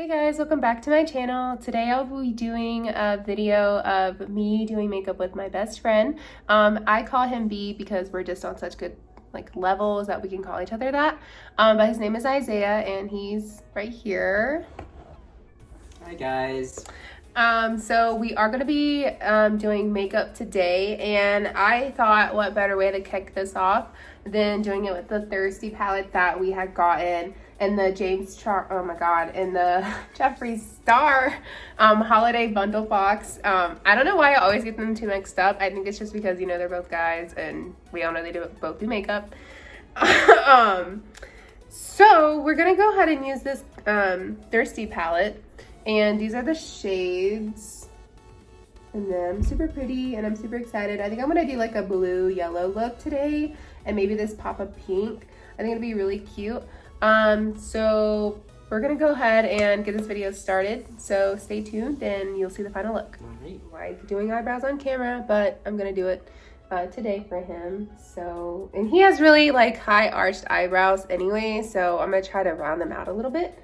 Hey guys, welcome back to my channel. Today I'll be doing a video of me doing makeup with my best friend. I call him B because we're just on such good levels that we can call each other that. But his name is Isaiah and he's right here. Hi guys. So we are going to be doing makeup today, and I thought what better way to kick this off than doing it with the Thirsty palette that we had gotten in the in the Jeffree Star holiday bundle box. I don't know why I always get them too mixed up. I think it's just because, you know, they're both guys and we all know they both do makeup. So we're going to go ahead and use this Thirsty palette. And these are the shades in them. Super pretty, and I'm super excited. I think I'm gonna do like a blue yellow look today, and maybe this pop of pink. I think it'll be really cute. So we're gonna go ahead and get this video started. So stay tuned and you'll see the final look. All right. Like doing eyebrows on camera, but I'm gonna do it today for him. So, and he has really like high arched eyebrows anyway, so I'm gonna try to round them out a little bit.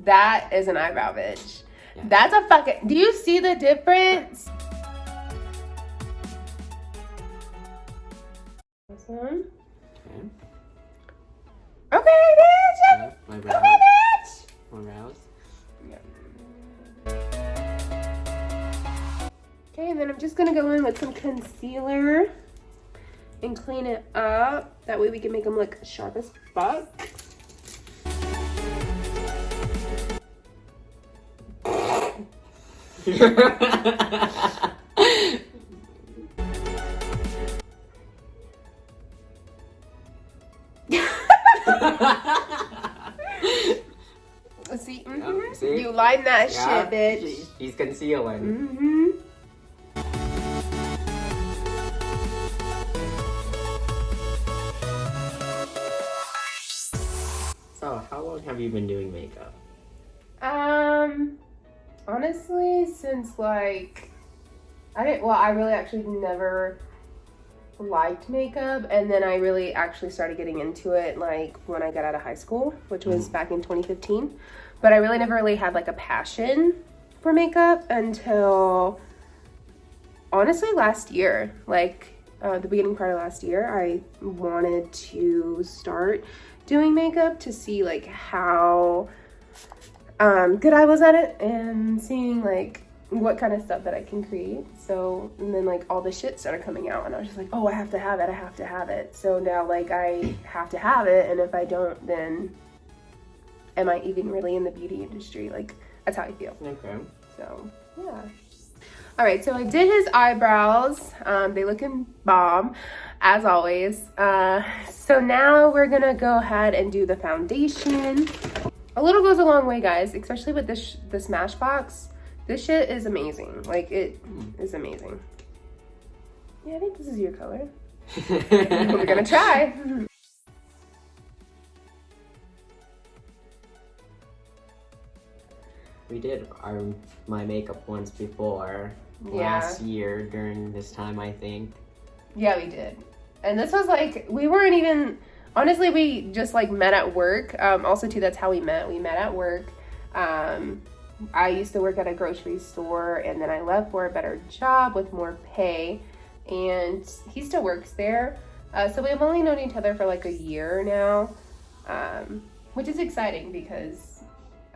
That is an eyebrow, bitch. Yeah. That's a fucking... Do you see the difference? This one. Okay, bitch. Yeah, my brows. Okay, bitch. My brows. Yeah. Okay, and then I'm just gonna go in with some concealer and clean it up. That way we can make them look sharp as fuck. See, see? You line that Yeah, shit, bitch. He's concealing. So, how long have you been doing makeup? Honestly, since like, I really actually never liked makeup, and then I really actually started getting into it like when I got out of high school, which was back in 2015. But I really never really had like a passion for makeup until honestly last year. Like the beginning part of last year, I wanted to start doing makeup to see like how good I was at it and seeing like what kind of stuff that I can create. So, and then like all the shit started coming out and I was just like, oh, I have to have it. So now like I have to have it, and if I don't, then am I even really in the beauty industry? Like that's how I feel. Okay. So yeah. All right, so I did his eyebrows. They looking bomb as always. So now we're gonna go ahead and do the foundation. A little goes a long way, guys, especially with this Smashbox. This shit is amazing. Like, it is amazing. Yeah, I think this is your color. We're gonna try. We did my makeup once before. Yeah. Last year during this time, I think. Yeah, we did. And this was like, we weren't even... Honestly, we just like met at work. Also, too, that's how we met. We met at work. I used to work at a grocery store, and then I left for a better job with more pay, and he still works there. So we've only known each other for like a year now, which is exciting because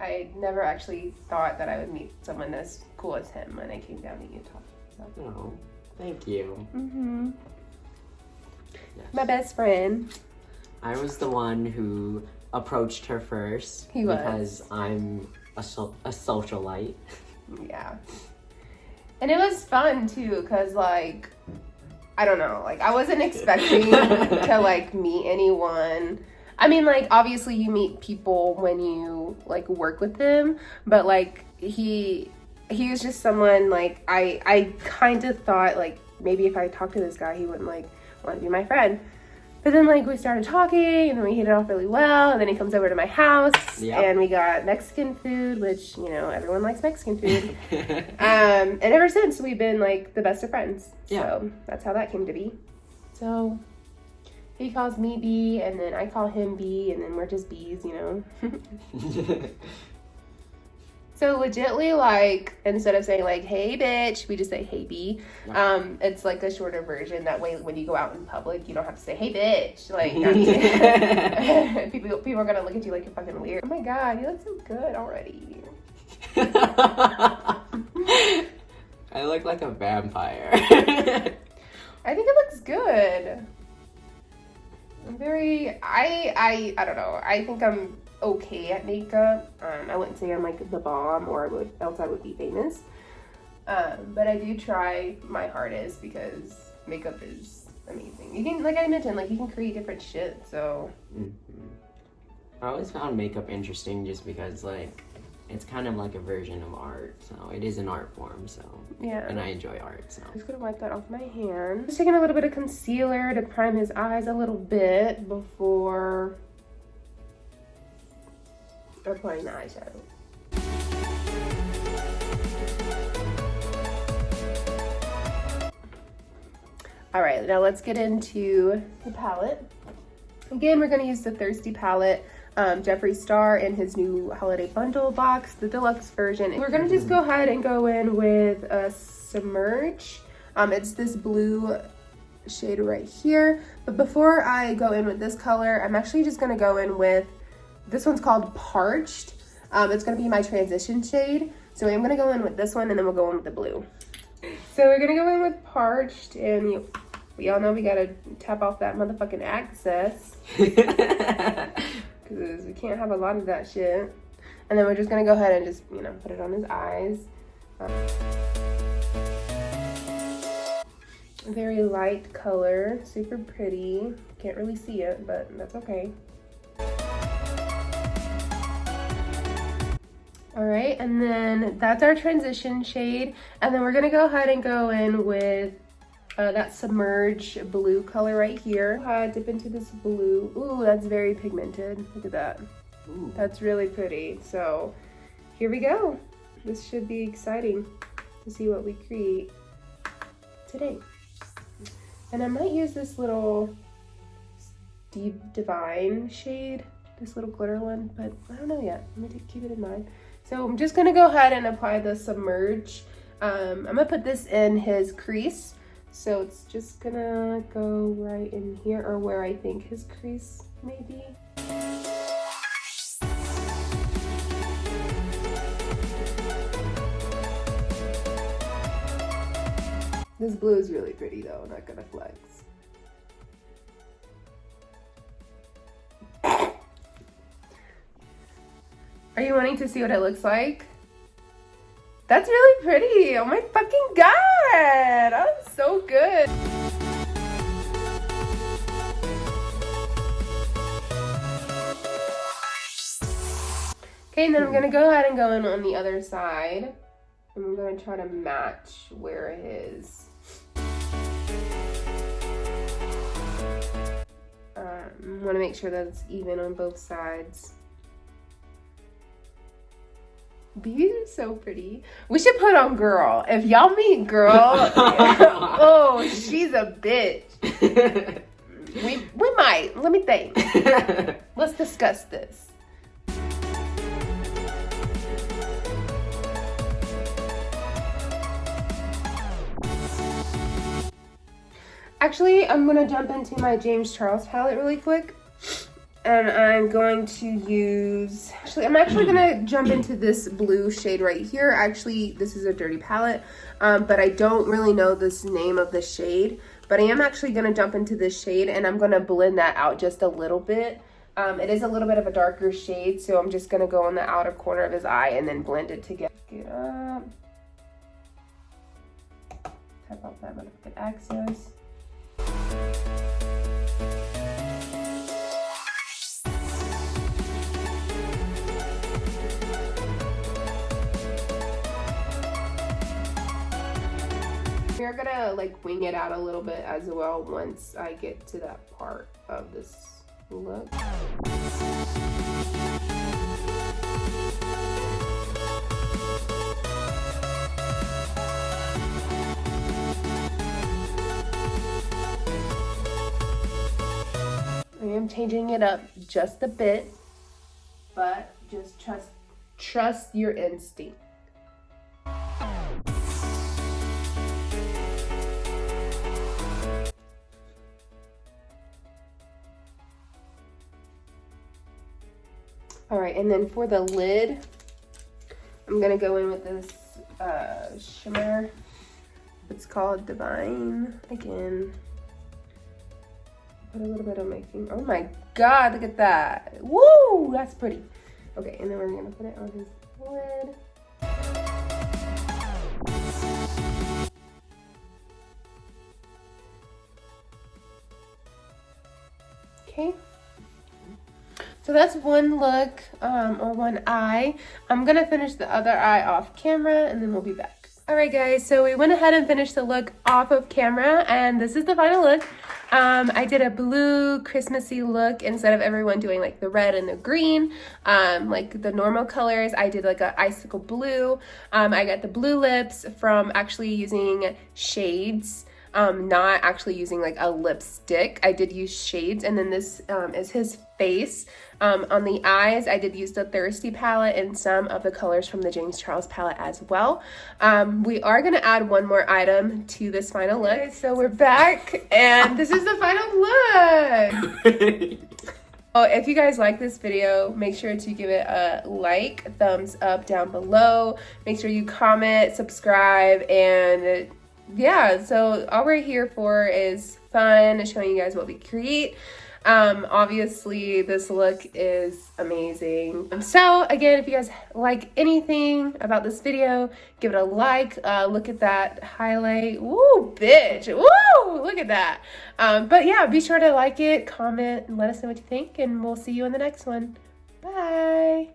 I never actually thought that I would meet someone as cool as him when I came down to Utah. So. Oh, thank you. Yes. My best friend. I was the one who approached her first. He was. Because I'm a socialite. Yeah. And it was fun too, because like, I don't know, like I wasn't expecting to like meet anyone. I mean, like obviously you meet people when you like work with them, but like he was just someone like I kind of thought like maybe if I talked to this guy he wouldn't like want to be my friend. But then, like, we started talking, and then we hit it off really well, and then he comes over to my house, and we got Mexican food, which, you know, everyone likes Mexican food. And ever since, we've been, like, the best of friends. So that's how that came to be. So he calls me B, and then I call him B, and then we're just B's, you know? So legitly, like, instead of saying, like, hey, bitch, we just say, hey, B. It's, like, a shorter version. That way, when you go out in public, you don't have to say, hey, bitch. Like, I mean, people are going to look at you like you're fucking weird. Oh, my God, you look so good already. I look like a vampire. I think it looks good. I'm very, I don't know. I think I'm okay at makeup. I wouldn't say I'm like the bomb, or else I would be famous. But I do try my hardest because makeup is amazing. You can, like I mentioned, like you can create different shit. So I always found makeup interesting just because like it's kind of like a version of art. So it is an art form. So yeah, and I enjoy art. So I'm just gonna wipe that off my hand. Just taking a little bit of concealer to prime his eyes a little bit before applying the eyeshadow. All right, now let's get into the palette. Again, we're gonna use the Thirsty palette, Jeffree Star in his new holiday bundle box, the deluxe version. We're gonna just go ahead and go in with a Submerge. It's this blue shade right here. But before I go in with this color, I'm actually just gonna go in with, this one's called Parched. It's gonna be my transition shade. So I'm gonna go in with this one, and then we'll go in with the blue. So we're gonna go in with Parched, and we all know we gotta tap off that motherfucking access. Because we can't have a lot of that shit. And then we're just gonna go ahead and just, you know, put it on his eyes. Very light color, super pretty. Can't really see it, but that's okay. All right, and then that's our transition shade. And then we're gonna go ahead and go in with that Submerge blue color right here. Dip into this blue. Ooh, that's very pigmented. Look at that. Ooh. That's really pretty. So here we go. This should be exciting to see what we create today. And I might use this little Deep Divine shade, this little glitter one, but I don't know yet. I'm gonna keep it in mind. So I'm just gonna go ahead and apply the Submerge. I'm gonna put this in his crease. So it's just gonna go right in here, or where I think his crease may be. This blue is really pretty though, not gonna flex. Are you wanting to see what it looks like? That's really pretty. Oh my fucking God. That's so good. Okay, and then I'm gonna go ahead and go in on the other side. And I'm gonna try to match where his want to make sure that it's even on both sides. Bees are so pretty. We should put on Girl. If y'all meet Girl, oh, she's a bitch. We might. Let me think. Let's discuss this. Actually, I'm gonna jump into my James Charles palette really quick. And I'm going to use, I'm actually gonna jump into this blue shade right here. Actually, this is a dirty palette, but I don't really know this name of the shade. But I am actually gonna jump into this shade, and I'm gonna blend that out just a little bit. It is a little bit of a darker shade, so I'm just gonna go on the outer corner of his eye and then blend it together. Get up. Tap off that motherfucking access. We're gonna like wing it out a little bit as well once I get to that part of this look. I am changing it up just a bit, but just trust your instinct. All right, and then for the lid, I'm gonna go in with this shimmer. It's called Divine. Again, put a little bit on my finger. Oh my God, look at that. Woo, that's pretty. Okay, and then we're gonna put it on his lid. Okay. So that's one look, or one eye. I'm gonna finish the other eye off camera and then we'll be back. All right guys, so we went ahead and finished the look off of camera and this is the final look. I did a blue Christmassy look instead of everyone doing like the red and the green, like the normal colors. I did like a icicle blue. I got the blue lips from actually using shades. Not actually using like a lipstick. I did use shades, and then this is his face. On the eyes, I did use the Thirsty palette and some of the colors from the James Charles palette as well. We are gonna add one more item to this final look. Okay, so we're back, and this is the final look. Oh, if you guys like this video, make sure to give it a like, thumbs up down below. Make sure you comment, subscribe, and yeah, so all we're here for is fun, showing you guys what we create. Obviously this look is amazing. So again, if you guys like anything about this video, give it a like. Look at that highlight. Woo, bitch. Woo, look at that. But yeah, be sure to like it, comment, and let us know what you think, and we'll see you in the next one. Bye.